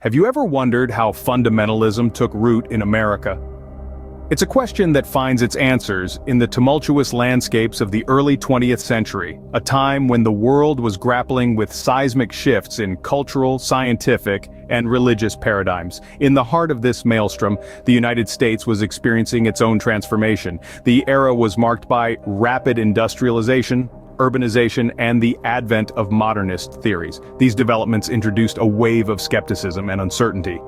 Have you ever wondered how fundamentalism took root in America? It's a question that finds its answers in the tumultuous landscapes of the early 20th century, a time when the world was grappling with seismic shifts in cultural, scientific, and religious paradigms. In the heart of this maelstrom, the United States was experiencing its own transformation. The era was marked by rapid industrialization, urbanization, and the advent of modernist theories. These developments introduced a wave of skepticism and uncertainty,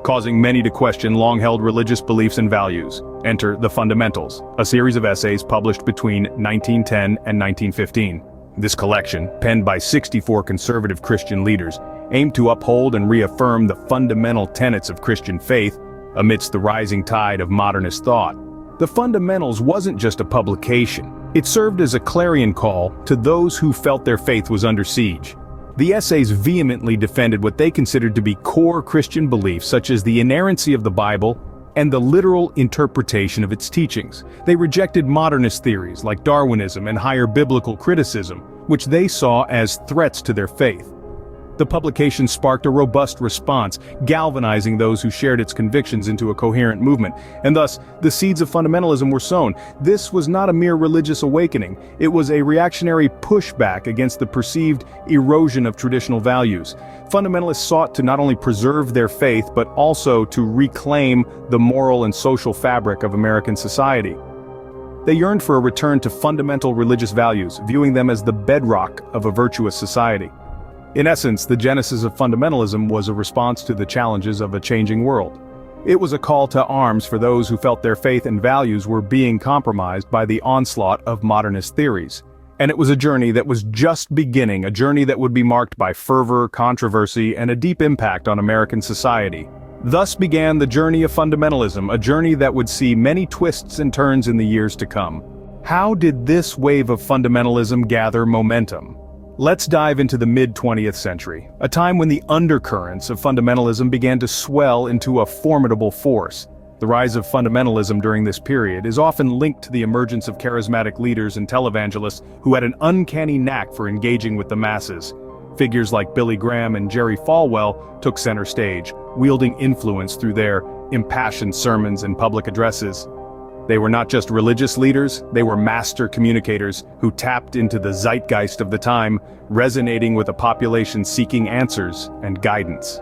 causing many to question long-held religious beliefs and values. Enter The Fundamentals, a series of essays published between 1910 and 1915. This collection, penned by 64 conservative Christian leaders, aimed to uphold and reaffirm the fundamental tenets of Christian faith amidst the rising tide of modernist thought. The Fundamentals wasn't just a publication. It served as a clarion call to those who felt their faith was under siege. The essays vehemently defended what they considered to be core Christian beliefs, such as the inerrancy of the Bible and the literal interpretation of its teachings. They rejected modernist theories like Darwinism and higher biblical criticism, which they saw as threats to their faith. The publication sparked a robust response, galvanizing those who shared its convictions into a coherent movement, and thus, the seeds of fundamentalism were sown. This was not a mere religious awakening, it was a reactionary pushback against the perceived erosion of traditional values. Fundamentalists sought to not only preserve their faith, but also to reclaim the moral and social fabric of American society. They yearned for a return to fundamental religious values, viewing them as the bedrock of a virtuous society. In essence, the genesis of fundamentalism was a response to the challenges of a changing world. It was a call to arms for those who felt their faith and values were being compromised by the onslaught of modernist theories. And it was a journey that was just beginning, a journey that would be marked by fervor, controversy, and a deep impact on American society. Thus began the journey of fundamentalism, a journey that would see many twists and turns in the years to come. How did this wave of fundamentalism gather momentum? Let's dive into the mid-20th century, a time when the undercurrents of fundamentalism began to swell into a formidable force. The rise of fundamentalism during this period is often linked to the emergence of charismatic leaders and televangelists who had an uncanny knack for engaging with the masses. Figures like Billy Graham and Jerry Falwell took center stage, wielding influence through their impassioned sermons and public addresses. They were not just religious leaders, they were master communicators who tapped into the zeitgeist of the time, resonating with a population seeking answers and guidance.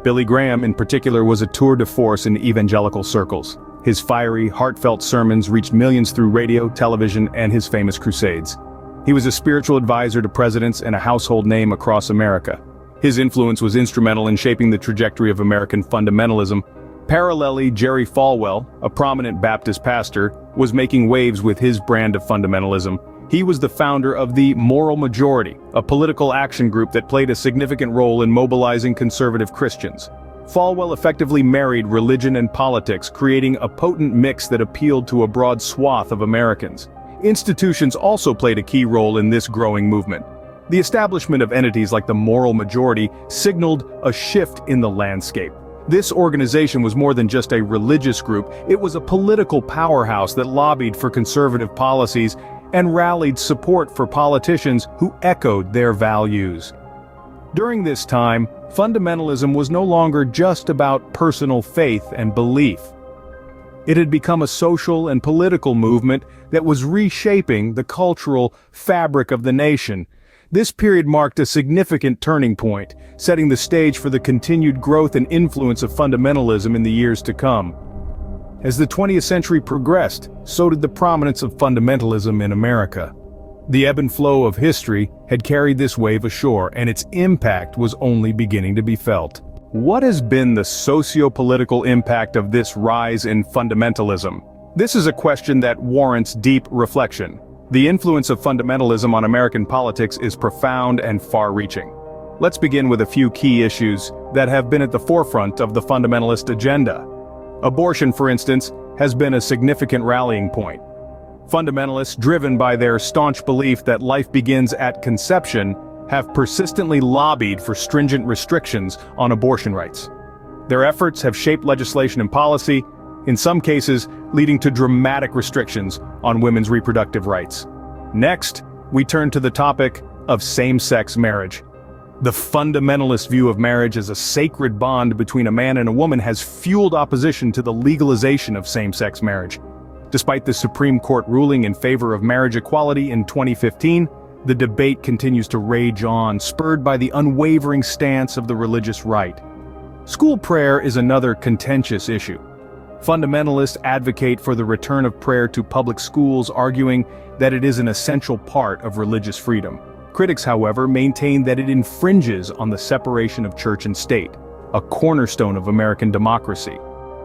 Billy Graham, in particular, was a tour de force in evangelical circles. His fiery, heartfelt sermons reached millions through radio, television, and his famous crusades. He was a spiritual advisor to presidents and a household name across America. His influence was instrumental in shaping the trajectory of American fundamentalism. Parallelly, Jerry Falwell, a prominent Baptist pastor, was making waves with his brand of fundamentalism. He was the founder of the Moral Majority, a political action group that played a significant role in mobilizing conservative Christians. Falwell effectively married religion and politics, creating a potent mix that appealed to a broad swath of Americans. Institutions also played a key role in this growing movement. The establishment of entities like the Moral Majority signaled a shift in the landscape. This organization was more than just a religious group, it was a political powerhouse that lobbied for conservative policies and rallied support for politicians who echoed their values. During this time, fundamentalism was no longer just about personal faith and belief. It had become a social and political movement that was reshaping the cultural fabric of the nation. This period marked a significant turning point, setting the stage for the continued growth and influence of fundamentalism in the years to come. As the 20th century progressed, so did the prominence of fundamentalism in America. The ebb and flow of history had carried this wave ashore, and its impact was only beginning to be felt. What has been the socio-political impact of this rise in fundamentalism? This is a question that warrants deep reflection. The influence of fundamentalism on American politics is profound and far-reaching. Let's begin with a few key issues that have been at the forefront of the fundamentalist agenda. Abortion, for instance, has been a significant rallying point. Fundamentalists, driven by their staunch belief that life begins at conception, have persistently lobbied for stringent restrictions on abortion rights. Their efforts have shaped legislation and policy, in some cases leading to dramatic restrictions on women's reproductive rights. Next, we turn to the topic of same-sex marriage. The fundamentalist view of marriage as a sacred bond between a man and a woman has fueled opposition to the legalization of same-sex marriage. Despite the Supreme Court ruling in favor of marriage equality in 2015, the debate continues to rage on, spurred by the unwavering stance of the religious right. School prayer is another contentious issue. Fundamentalists advocate for the return of prayer to public schools, arguing that it is an essential part of religious freedom. Critics, however, maintain that it infringes on the separation of church and state, a cornerstone of American democracy.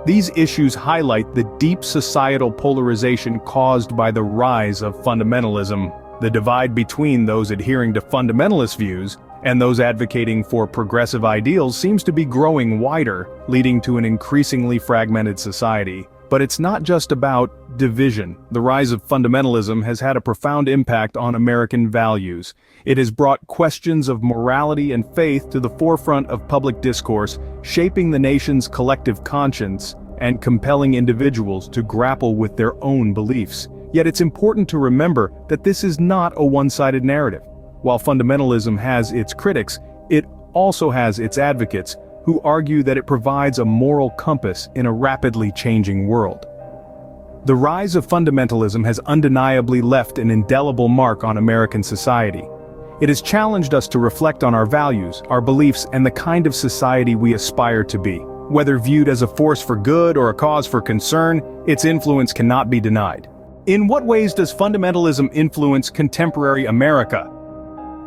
These issues highlight the deep societal polarization caused by the rise of fundamentalism. The divide between those adhering to fundamentalist views and those advocating for progressive ideals seems to be growing wider, leading to an increasingly fragmented society. But it's not just about division. The rise of fundamentalism has had a profound impact on American values. It has brought questions of morality and faith to the forefront of public discourse, shaping the nation's collective conscience and compelling individuals to grapple with their own beliefs. Yet it's important to remember that this is not a one-sided narrative. While fundamentalism has its critics, it also has its advocates, who argue that it provides a moral compass in a rapidly changing world. The rise of fundamentalism has undeniably left an indelible mark on American society. It has challenged us to reflect on our values, our beliefs, and the kind of society we aspire to be. Whether viewed as a force for good or a cause for concern, its influence cannot be denied. In what ways does fundamentalism influence contemporary America?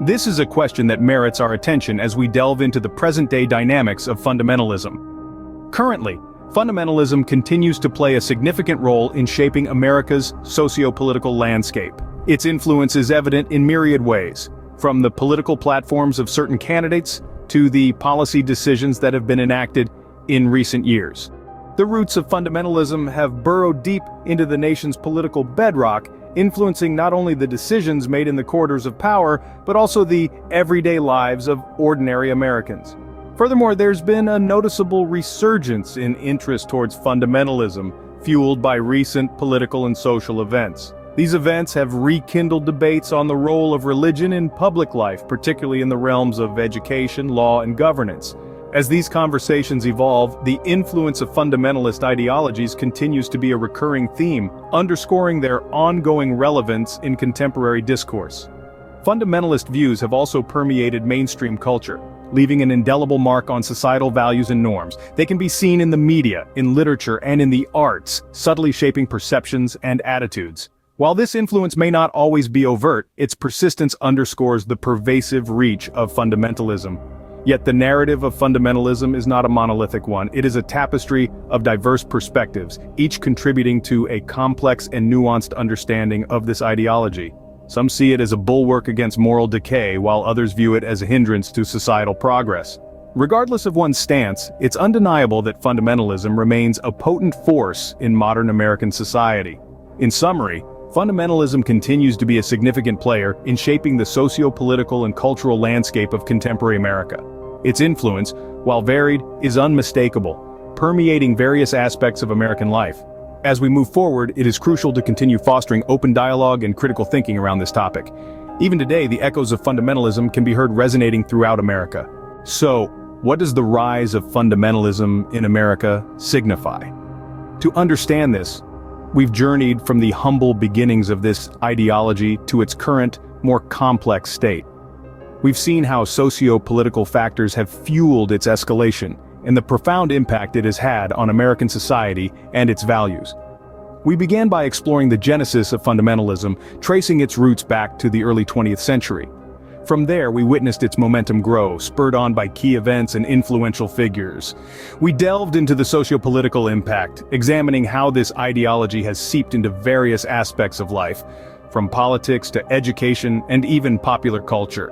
This is a question that merits our attention as we delve into the present-day dynamics of fundamentalism. Currently, fundamentalism continues to play a significant role in shaping America's socio-political landscape. Its influence is evident in myriad ways, from the political platforms of certain candidates to the policy decisions that have been enacted in recent years. The roots of fundamentalism have burrowed deep into the nation's political bedrock, influencing not only the decisions made in the corridors of power, but also the everyday lives of ordinary Americans. Furthermore, there's been a noticeable resurgence in interest towards fundamentalism, fueled by recent political and social events. These events have rekindled debates on the role of religion in public life, particularly in the realms of education, law, and governance. As these conversations evolve, the influence of fundamentalist ideologies continues to be a recurring theme, underscoring their ongoing relevance in contemporary discourse. Fundamentalist views have also permeated mainstream culture, leaving an indelible mark on societal values and norms. They can be seen in the media, in literature, and in the arts, subtly shaping perceptions and attitudes. While this influence may not always be overt, its persistence underscores the pervasive reach of fundamentalism. Yet the narrative of fundamentalism is not a monolithic one. It is a tapestry of diverse perspectives, each contributing to a complex and nuanced understanding of this ideology. Some see it as a bulwark against moral decay, while others view it as a hindrance to societal progress. Regardless of one's stance, it's undeniable that fundamentalism remains a potent force in modern American society. In summary, fundamentalism continues to be a significant player in shaping the socio-political and cultural landscape of contemporary America. Its influence, while varied, is unmistakable, permeating various aspects of American life. As we move forward, it is crucial to continue fostering open dialogue and critical thinking around this topic. Even today, the echoes of fundamentalism can be heard resonating throughout America. So, what does the rise of fundamentalism in America signify? To understand this, we've journeyed from the humble beginnings of this ideology to its current, more complex state. We've seen how socio-political factors have fueled its escalation, and the profound impact it has had on American society and its values. We began by exploring the genesis of fundamentalism, tracing its roots back to the early 20th century. From there, we witnessed its momentum grow, spurred on by key events and influential figures. We delved into the sociopolitical impact, examining how this ideology has seeped into various aspects of life, from politics to education and even popular culture.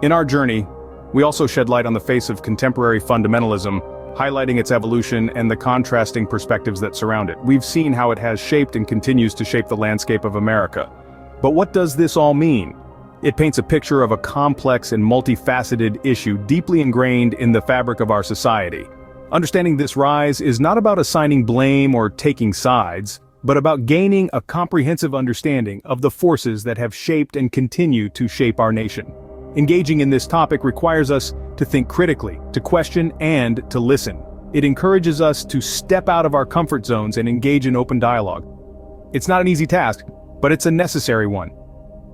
In our journey, we also shed light on the face of contemporary fundamentalism, highlighting its evolution and the contrasting perspectives that surround it. We've seen how it has shaped and continues to shape the landscape of America. But what does this all mean? It paints a picture of a complex and multifaceted issue deeply ingrained in the fabric of our society. Understanding this rise is not about assigning blame or taking sides, but about gaining a comprehensive understanding of the forces that have shaped and continue to shape our nation. Engaging in this topic requires us to think critically, to question, and to listen. It encourages us to step out of our comfort zones and engage in open dialogue. It's not an easy task, but it's a necessary one.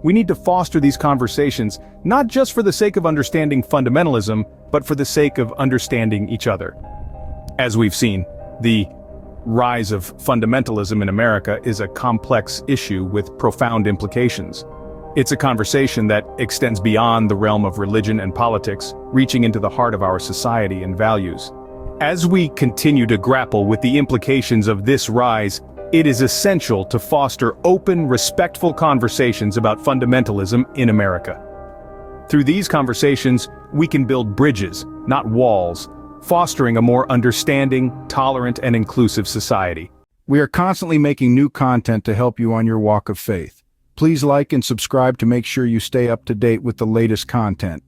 We need to foster these conversations, not just for the sake of understanding fundamentalism, but for the sake of understanding each other. As we've seen, the rise of fundamentalism in America is a complex issue with profound implications. It's a conversation that extends beyond the realm of religion and politics, reaching into the heart of our society and values. As we continue to grapple with the implications of this rise, it is essential to foster open, respectful conversations about fundamentalism in America. Through these conversations, we can build bridges, not walls, fostering a more understanding, tolerant, and inclusive society. We are constantly making new content to help you on your walk of faith. Please like and subscribe to make sure you stay up to date with the latest content.